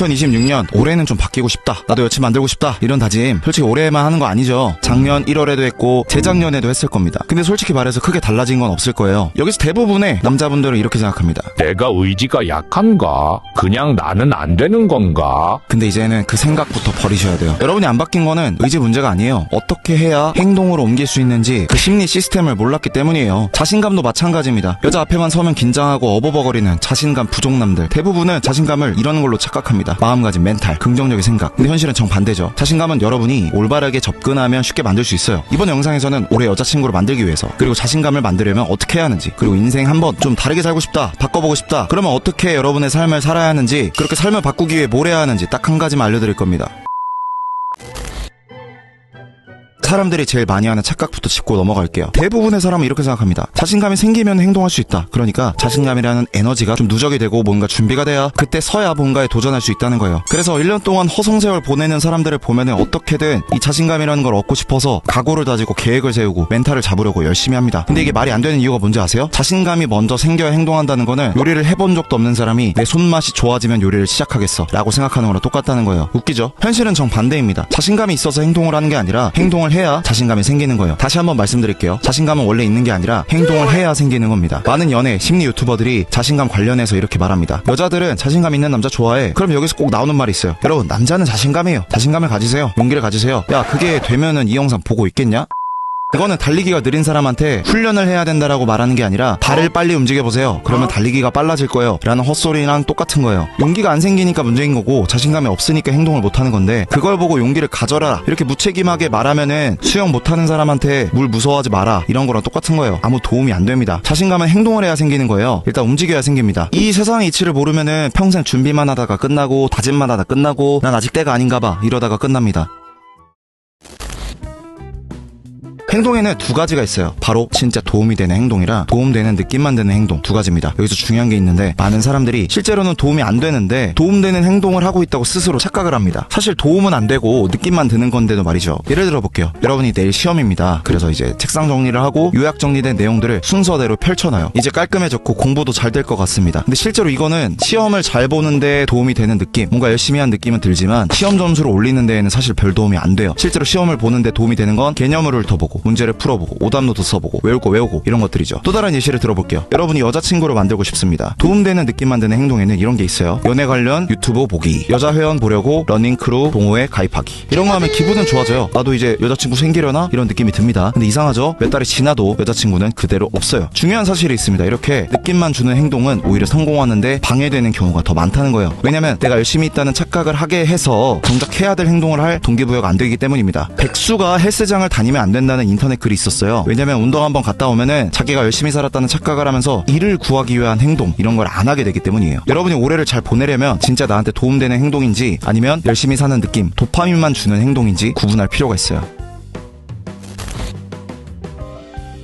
2026년 올해는 좀 바뀌고 싶다, 나도 여친 만들고 싶다, 이런 다짐 솔직히 올해만 하는 거 아니죠. 작년 1월에도 했고 재작년에도 했을 겁니다. 근데 솔직히 말해서 크게 달라진 건 없을 거예요. 여기서 대부분의 남자분들은 이렇게 생각합니다. 내가 의지가 약한가? 그냥 나는 안 되는 건가? 근데 이제는 그 생각부터 버리셔야 돼요. 여러분이 안 바뀐 거는 의지 문제가 아니에요. 어떻게 해야 행동으로 옮길 수 있는지 그 심리 시스템을 몰랐기 때문이에요. 자신감도 마찬가지입니다. 여자 앞에만 서면 긴장하고 어버버거리는 자신감 부족남들, 대부분은 자신감을 이런 걸로 착각합니다. 마음가짐, 멘탈, 긍정적인 생각. 근데 현실은 정반대죠. 자신감은 여러분이 올바르게 접근하면 쉽게 만들 수 있어요. 이번 영상에서는 올해 여자친구를 만들기 위해서, 그리고 자신감을 만들려면 어떻게 해야 하는지, 그리고 인생 한번 좀 다르게 살고 싶다, 바꿔보고 싶다, 그러면 어떻게 여러분의 삶을 살아야 하는지, 그렇게 삶을 바꾸기 위해 뭘 해야 하는지 딱 한 가지만 알려드릴 겁니다. 사람들이 제일 많이 하는 착각부터 짚고 넘어갈게요. 대부분의 사람은 이렇게 생각합니다. 자신감이 생기면 행동할 수 있다. 그러니까 자신감이라는 에너지가 좀 누적이 되고 뭔가 준비가 돼야 그때 서야 뭔가에 도전할 수 있다는 거예요. 그래서 1년 동안 허송세월 보내는 사람들을 보면은 어떻게든 이 자신감이라는 걸 얻고 싶어서 각오를 다지고 계획을 세우고 멘탈을 잡으려고 열심히 합니다. 근데 이게 말이 안 되는 이유가 뭔지 아세요? 자신감이 먼저 생겨야 행동한다는 거는 요리를 해본 적도 없는 사람이 내 손맛이 좋아지면 요리를 시작하겠어 라고 생각하는 거랑 똑같다는 거예요. 웃기죠? 현실은 정반대입니다. 자신감이 있어서 행동을 하는 게 아니라 행동을 해야 자신감이 생기는 거예요. 다시 한번 말씀드릴게요. 자신감은 원래 있는 게 아니라 행동을 해야 생기는 겁니다. 많은 연애, 심리 유튜버들이 자신감 관련해서 이렇게 말합니다. 여자들은 자신감 있는 남자 좋아해. 그럼 여기서 꼭 나오는 말이 있어요. 여러분, 남자는 자신감이에요. 자신감을 가지세요. 용기를 가지세요. 야, 그게 되면은 이 영상 보고 있겠냐? 이거는 달리기가 느린 사람한테 훈련을 해야 된다라고 말하는 게 아니라 발을 빨리 움직여보세요. 그러면 달리기가 빨라질 거예요 라는 헛소리랑 똑같은 거예요. 용기가 안 생기니까 문제인 거고 자신감이 없으니까 행동을 못하는 건데, 그걸 보고 용기를 가져라 이렇게 무책임하게 말하면은 수영 못하는 사람한테 물 무서워하지 마라 이런 거랑 똑같은 거예요. 아무 도움이 안 됩니다. 자신감은 행동을 해야 생기는 거예요. 일단 움직여야 생깁니다. 이 세상의 이치를 모르면은 평생 준비만 하다가 끝나고 다짐만 하다 끝나고 난 아직 때가 아닌가 봐 이러다가 끝납니다. 행동에는 두 가지가 있어요. 바로 진짜 도움이 되는 행동이랑 도움되는 느낌만 드는 행동, 두 가지입니다. 여기서 중요한 게 있는데, 많은 사람들이 실제로는 도움이 안 되는데 도움되는 행동을 하고 있다고 스스로 착각을 합니다. 사실 도움은 안 되고 느낌만 드는 건데도 말이죠. 예를 들어 볼게요. 여러분이 내일 시험입니다. 그래서 이제 책상 정리를 하고 요약 정리된 내용들을 순서대로 펼쳐놔요. 이제 깔끔해졌고 공부도 잘 될 것 같습니다. 근데 실제로 이거는 시험을 잘 보는데 도움이 되는 느낌, 뭔가 열심히 한 느낌은 들지만 시험 점수를 올리는 데에는 사실 별 도움이 안 돼요. 실제로 시험을 보는데 도움이 되는 건 개념을 훑어보고 문제를 풀어보고 오답노트 써보고 외울 거 외우고 이런 것들이죠. 또 다른 예시를 들어볼게요. 여러분이 여자친구를 만들고 싶습니다. 도움되는 느낌만 드는 행동에는 이런 게 있어요. 연애 관련 유튜브 보기, 여자 회원 보려고 러닝크루 동호회 가입하기, 이런 거 하면 기분은 좋아져요. 나도 이제 여자친구 생기려나? 이런 느낌이 듭니다. 근데 이상하죠? 몇 달이 지나도 여자친구는 그대로 없어요. 중요한 사실이 있습니다. 이렇게 느낌만 주는 행동은 오히려 성공하는데 방해되는 경우가 더 많다는 거예요. 왜냐면 내가 열심히 있다는 착각을 하게 해서 정작 해야 될 행동을 할 동기부여가 안 되기 때문입니다. 백수가 헬스장을 다니면 안 된다는 인터넷 글이 있었어요. 왜냐면 운동 한번 갔다 오면은 자기가 열심히 살았다는 착각을 하면서 일을 구하기 위한 행동, 이런 걸 안 하게 되기 때문이에요. 여러분이 올해를 잘 보내려면 진짜 나한테 도움되는 행동인지 아니면 열심히 사는 느낌, 도파민만 주는 행동인지 구분할 필요가 있어요.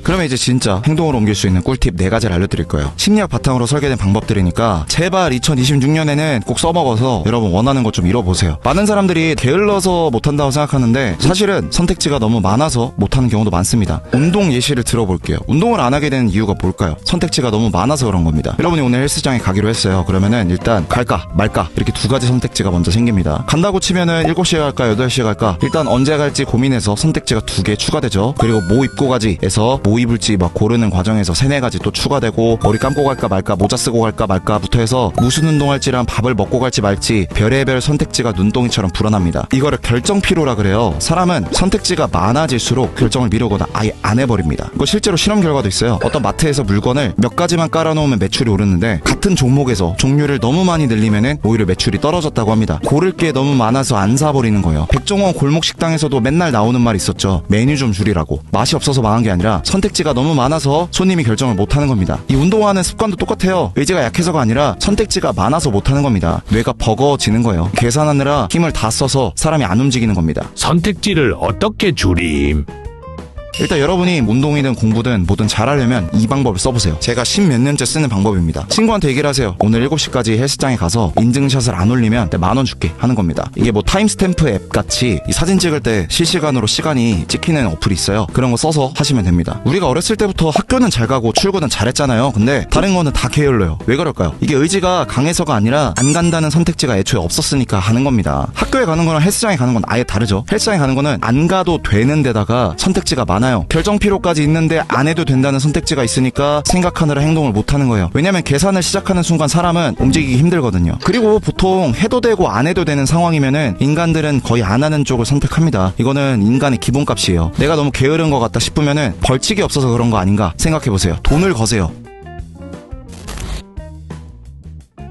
그러면 이제 진짜 행동으로 옮길 수 있는 꿀팁 4가지를 알려드릴 거예요. 심리학 바탕으로 설계된 방법들이니까 제발 2026년에는 꼭 써먹어서 여러분 원하는 것 좀 이뤄보세요. 많은 사람들이 게을러서 못한다고 생각하는데 사실은 선택지가 너무 많아서 못하는 경우도 많습니다. 운동 예시를 들어볼게요. 운동을 안 하게 되는 이유가 뭘까요? 선택지가 너무 많아서 그런 겁니다. 여러분이 오늘 헬스장에 가기로 했어요. 그러면은 일단 갈까 말까 이렇게 2가지 선택지가 먼저 생깁니다. 간다고 치면은 7시에 갈까 8시에 갈까, 일단 언제 갈지 고민해서 선택지가 2개 추가되죠. 그리고 뭐 입고 가지에서 뭐 입을지 막 고르는 과정에서 3-4가지 또 추가되고, 머리 감고 갈까 말까, 모자 쓰고 갈까 말까부터 해서 무슨 운동할지랑 밥을 먹고 갈지 말지 별의별 선택지가 눈덩이처럼 불어납니다. 이거를 결정피로라 그래요. 사람은 선택지가 많아질수록 결정을 미루거나 아예 안 해버립니다. 이거 실제로 실험 결과도 있어요. 어떤 마트에서 물건을 몇 가지만 깔아놓으면 매출이 오르는데 같은 종목에서 종류를 너무 많이 늘리면은 오히려 매출이 떨어졌다고 합니다. 고를 게 너무 많아서 안 사버리는 거예요. 백종원 골목 식당에서도 맨날 나오는 말이 있었죠. 메뉴 좀 줄이라고. 맛이 없어서 망한 게 아니라 선택지가 너무 많아서 손님이 결정을 못하는 겁니다. 이 운동하는 습관도 똑같아요. 의지가 약해서가 아니라 선택지가 많아서 못하는 겁니다. 뇌가 버거워지는 거예요. 계산하느라 힘을 다 써서 사람이 안 움직이는 겁니다. 선택지를 어떻게 줄임? 일단 여러분이 운동이든 공부든 뭐든 잘하려면 이 방법을 써보세요. 제가 10몇 년째 쓰는 방법입니다. 친구한테 얘기를 하세요. 오늘 7시까지 헬스장에 가서 인증샷을 안 올리면 10,000원 줄게 하는 겁니다. 이게 뭐 타임스탬프 앱 같이 이 사진 찍을 때 실시간으로 시간이 찍히는 어플이 있어요. 그런 거 써서 하시면 됩니다. 우리가 어렸을 때부터 학교는 잘 가고 출근은 잘했잖아요. 근데 다른 거는 다 게을러요. 왜 그럴까요? 이게 의지가 강해서가 아니라 안 간다는 선택지가 애초에 없었으니까 하는 겁니다. 학교에 가는 거랑 헬스장에 가는 건 아예 다르죠. 헬스장에 가는 거는 안 가도 되는 데다가 선택지가 많아요. 결정 피로까지 있는데 안 해도 된다는 선택지가 있으니까 생각하느라 행동을 못 하는 거예요. 왜냐면 계산을 시작하는 순간 사람은 움직이기 힘들거든요. 그리고 보통 해도 되고 안 해도 되는 상황이면은 인간들은 거의 안 하는 쪽을 선택합니다. 이거는 인간의 기본값이에요. 내가 너무 게으른 것 같다 싶으면은 벌칙이 없어서 그런 거 아닌가 생각해보세요. 돈을 거세요.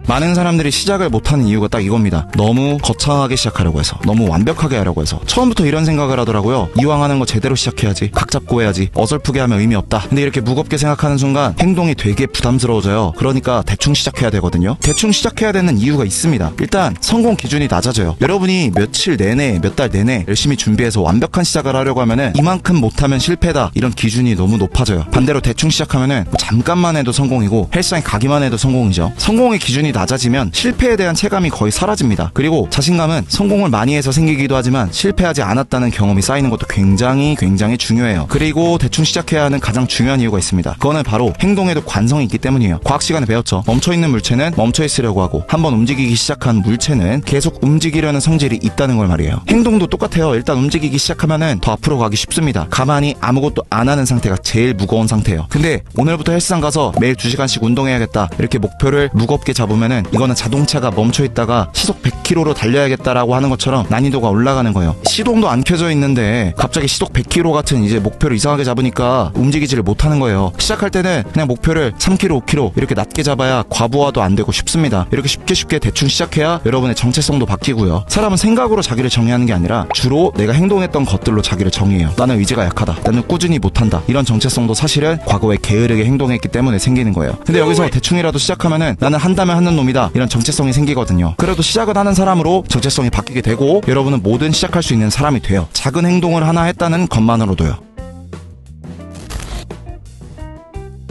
많은 사람들이 시작을 못하는 이유가 딱 이겁니다. 너무 거창하게 시작하려고 해서, 너무 완벽하게 하려고 해서. 처음부터 이런 생각을 하더라고요. 이왕 하는 거 제대로 시작해야지, 각 잡고 해야지, 어설프게 하면 의미 없다. 근데 이렇게 무겁게 생각하는 순간 행동이 되게 부담스러워져요. 그러니까 대충 시작해야 되거든요. 대충 시작해야 되는 이유가 있습니다. 일단 성공 기준이 낮아져요. 여러분이 며칠 내내, 몇 달 내내 열심히 준비해서 완벽한 시작을 하려고 하면은 이만큼 못하면 실패다, 이런 기준이 너무 높아져요. 반대로 대충 시작하면은 잠깐만 해도 성공이고 헬스장에 가기만 해도 성공이죠. 성공의 기준이 낮아지면 실패에 대한 체감이 거의 사라집니다. 그리고 자신감은 성공을 많이 해서 생기기도 하지만 실패하지 않았다는 경험이 쌓이는 것도 굉장히 중요해요. 그리고 대충 시작해야 하는 가장 중요한 이유가 있습니다. 그거는 바로 행동에도 관성이 있기 때문이에요. 과학 시간에 배웠죠. 멈춰있는 물체는 멈춰있으려고 하고 한번 움직이기 시작한 물체는 계속 움직이려는 성질이 있다는 걸 말이에요. 행동도 똑같아요. 일단 움직이기 시작하면은 더 앞으로 가기 쉽습니다. 가만히 아무것도 안 하는 상태가 제일 무거운 상태예요. 근데 오늘부터 헬스장 가서 매일 2시간씩 운동해야겠다, 이렇게 목표를 무겁게 잡으면 이거는 자동차가 멈춰있다가 시속 100km로 달려야겠다라고 하는 것처럼 난이도가 올라가는 거예요. 시동도 안 켜져 있는데 갑자기 시속 100km 같은 이제 목표를 이상하게 잡으니까 움직이지를 못하는 거예요. 시작할 때는 그냥 목표를 3km, 5km 이렇게 낮게 잡아야 과부하도 안 되고 쉽습니다. 이렇게 쉽게 대충 시작해야 여러분의 정체성도 바뀌고요. 사람은 생각으로 자기를 정의하는 게 아니라 주로 내가 행동했던 것들로 자기를 정의해요. 나는 의지가 약하다, 나는 꾸준히 못한다, 이런 정체성도 사실은 과거에 게으르게 행동했기 때문에 생기는 거예요. 근데 여기서 대충이라도 시작하면은 나는 한다면 하는 놈이다, 이런 정체성이 생기거든요. 그래도 시작을 하는 사람으로 정체성이 바뀌게 되고 여러분은 뭐든 시작할 수 있는 사람이 돼요. 작은 행동을 하나 했다는 것만으로도요.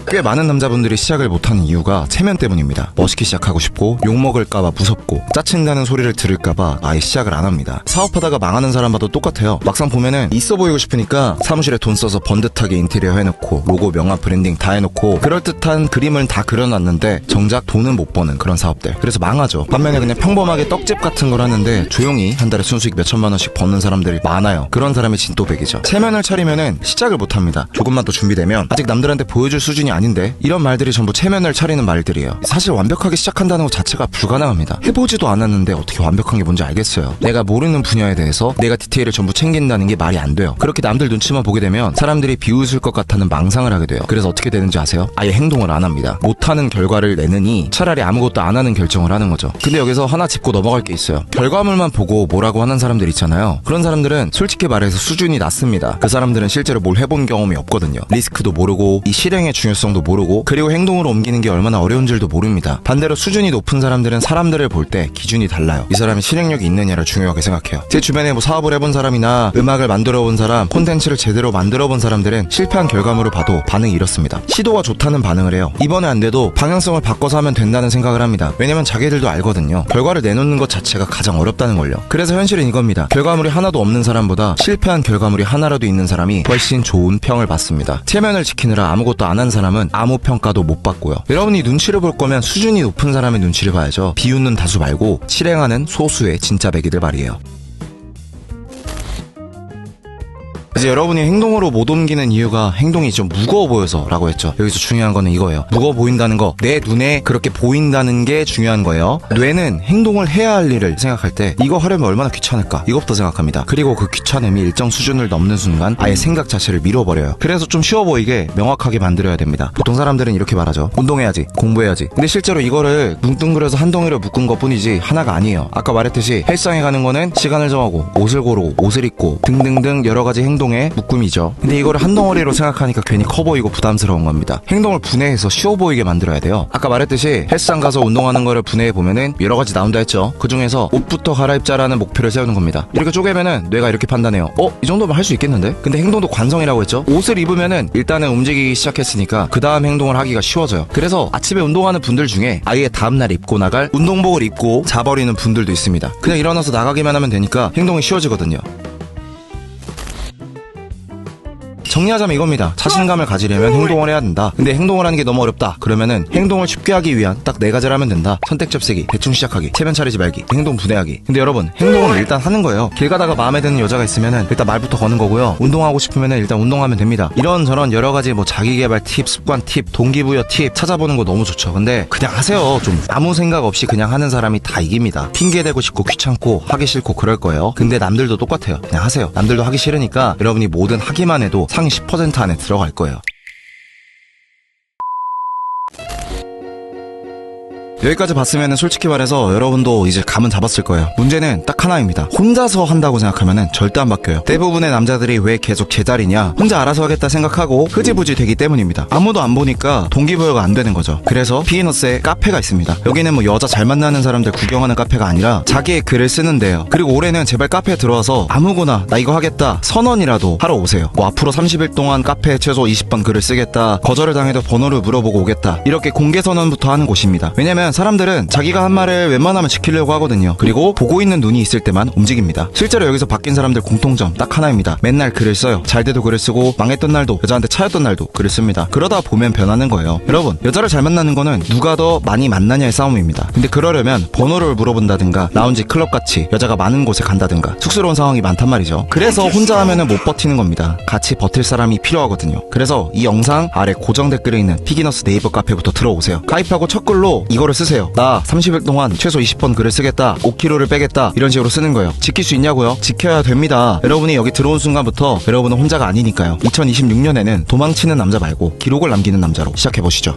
꽤 많은 남자분들이 시작을 못하는 이유가 체면 때문입니다. 멋있게 시작하고 싶고 욕먹을까봐 무섭고 짜친다는 소리를 들을까봐 아예 시작을 안 합니다. 사업하다가 망하는 사람 봐도 똑같아요. 막상 보면은 있어 보이고 싶으니까 사무실에 돈 써서 번듯하게 인테리어 해놓고 로고, 명함, 브랜딩 다 해놓고 그럴듯한 그림을 다 그려놨는데 정작 돈은 못 버는 그런 사업들. 그래서 망하죠. 반면에 그냥 평범하게 떡집 같은 걸 하는데 조용히 한 달에 순수익 몇천만 원씩 버는 사람들이 많아요. 그런 사람이 진또백이죠. 체면을 차리면은 시작을 못합니다. 조금만 더 준비되면 아직 남들한테 보여줄 수준이 아닌데, 이런 말들이 전부 체면을 차리는 말들이에요. 사실 완벽하게 시작한다는 것 자체가 불가능합니다. 해보지도 않았는데 어떻게 완벽한 게 뭔지 알겠어요. 내가 모르는 분야에 대해서 내가 디테일을 전부 챙긴다는 게 말이 안 돼요. 그렇게 남들 눈치만 보게 되면 사람들이 비웃을 것 같다는 망상을 하게 돼요. 그래서 어떻게 되는지 아세요? 아예 행동을 안 합니다. 못하는 결과를 내느니 차라리 아무것도 안 하는 결정을 하는 거죠. 근데 여기서 하나 짚고 넘어갈 게 있어요. 결과물만 보고 뭐라고 하는 사람들 있잖아요. 그런 사람들은 솔직히 말해서 수준이 낮습니다. 그 사람들은 실제로 뭘 해본 경험이 없거든요. 리스크도 모르고 이 실행의 중요성도 모르고 그리고 행동으로 옮기는 게 얼마나 어려운 줄도 모릅니다. 반대로 수준이 높은 사람들은 사람들을 볼 때 기준이 달라요. 이 사람이 실행력이 있느냐를 중요하게 생각해요. 제 주변에 뭐 사업을 해본 사람이나 음악을 만들어 본 사람, 콘텐츠를 제대로 만들어 본 사람들은 실패한 결과물을 봐도 반응이 이렇습니다. 시도가 좋다는 반응을 해요. 이번에 안 돼도 방향성을 바꿔서 하면 된다는 생각을 합니다. 왜냐면 자기들도 알거든요. 결과를 내놓는 것 자체가 가장 어렵다는 걸요. 그래서 현실은 이겁니다. 결과물이 하나도 없는 사람보다 실패한 결과물이 하나라도 있는 사람이 훨씬 좋은 평을 받습니다. 체면을 지키느라 아무것도 안 한 사람은 아무 평가도 못 받고요. 여러분이 눈치를 볼 거면 수준이 높은 사람의 눈치를 봐야죠. 비웃는 다수 말고 실행하는 소수의 진짜 백이들 말이에요. 이제 여러분이 행동으로 못 옮기는 이유가 행동이 좀 무거워 보여서 라고 했죠. 여기서 중요한 거는 이거예요. 무거워 보인다는 거, 내 눈에 그렇게 보인다는 게 중요한 거예요. 뇌는 행동을 해야 할 일을 생각할 때 이거 하려면 얼마나 귀찮을까, 이것부터 생각합니다. 그리고 그 귀찮음이 일정 수준을 넘는 순간 아예 생각 자체를 밀어버려요. 그래서 좀 쉬워 보이게 명확하게 만들어야 됩니다. 보통 사람들은 이렇게 말하죠. 운동해야지, 공부해야지. 근데 실제로 이거를 뭉뚱그려서 한 덩이로 묶은 것 뿐이지 하나가 아니에요. 아까 말했듯이 헬스장에 가는 거는 시간을 정하고 옷을 고르고 옷을 입고 등등등 여러 가지 행동이 행동의 묶음이죠. 근데 이거를 한 덩어리로 생각하니까 괜히 커 보이고 부담스러운 겁니다. 행동을 분해해서 쉬워 보이게 만들어야 돼요. 아까 말했듯이 헬스장 가서 운동하는 거를 분해해 보면은 여러 가지 나온다 했죠. 그 중에서 옷부터 갈아입자라는 목표를 세우는 겁니다. 이렇게 쪼개면은 뇌가 이렇게 판단해요. 이 정도면 할 수 있겠는데? 근데 행동도 관성이라고 했죠. 옷을 입으면은 일단은 움직이기 시작했으니까 그 다음 행동을 하기가 쉬워져요. 그래서 아침에 운동하는 분들 중에 아예 다음날 입고 나갈 운동복을 입고 자버리는 분들도 있습니다. 그냥 일어나서 나가기만 하면 되니까 행동이 쉬워지거든요. 정리하자면 이겁니다. 자신감을 가지려면 행동을 해야 된다. 근데 행동을 하는 게 너무 어렵다. 그러면은 행동을 쉽게 하기 위한 딱 4가지를 하면 된다. 선택 접색이, 대충 시작하기, 체면 차리지 말기, 행동 분해하기. 근데 여러분, 행동은 일단 하는 거예요. 길 가다가 마음에 드는 여자가 있으면은 일단 말부터 거는 거고요. 운동하고 싶으면은 일단 운동하면 됩니다. 이런저런 여러 가지 뭐 자기개발 팁, 습관 팁, 동기부여 팁 찾아보는 거 너무 좋죠. 근데 그냥 하세요. 좀 아무 생각 없이 그냥 하는 사람이 다 이깁니다. 핑계 대고 싶고 귀찮고 하기 싫고 그럴 거예요. 근데 남들도 똑같아요. 그냥 하세요. 남들도 하기 싫으니까 여러분이 뭐든 하기만 해도 상위 10% 안에 들어갈 거예요. 여기까지 봤으면 솔직히 말해서 여러분도 이제 감은 잡았을 거예요. 문제는 딱 하나입니다. 혼자서 한다고 생각하면 절대 안 바뀌어요. 대부분의 남자들이 왜 계속 제자리냐, 혼자 알아서 하겠다 생각하고 흐지부지 되기 때문입니다. 아무도 안 보니까 동기부여가 안 되는 거죠. 그래서 피너스에 카페가 있습니다. 여기는 뭐 여자 잘 만나는 사람들 구경하는 카페가 아니라 자기의 글을 쓰는데요. 그리고 올해는 제발 카페에 들어와서 아무거나 나 이거 하겠다 선언이라도 하러 오세요. 뭐 앞으로 30일 동안 카페에 최소 20번 글을 쓰겠다, 거절을 당해도 번호를 물어보고 오겠다, 이렇게 공개 선언부터 하는 곳입니다. 왜냐면 사람들은 자기가 한 말을 웬만하면 지키려고 하거든요. 그리고 보고 있는 눈이 있을 때만 움직입니다. 실제로 여기서 바뀐 사람들 공통점 딱 하나입니다. 맨날 글을 써요. 잘 때도 글을 쓰고 망했던 날도, 여자한테 차였던 날도 글을 씁니다. 그러다 보면 변하는 거예요. 여러분, 여자를 잘 만나는 거는 누가 더 많이 만나냐의 싸움입니다. 근데 그러려면 번호를 물어본다든가 라운지 클럽같이 여자가 많은 곳에 간다든가 쑥스러운 상황이 많단 말이죠. 그래서 혼자 하면은 못 버티는 겁니다. 같이 버틸 사람이 필요하거든요. 그래서 이 영상 아래 고정 댓글에 있는 피기너스 네이버 카페부터 들어오세요. 가입하고 첫 글로 이거를 쓰세요. 나 30일 동안 최소 20번 글을 쓰겠다, 5kg를 빼겠다, 이런 식으로 쓰는 거예요. 지킬 수 있냐고요? 지켜야 됩니다. 여러분이 여기 들어온 순간부터 여러분은 혼자가 아니니까요. 2026년에는 도망치는 남자 말고 기록을 남기는 남자로 시작해보시죠.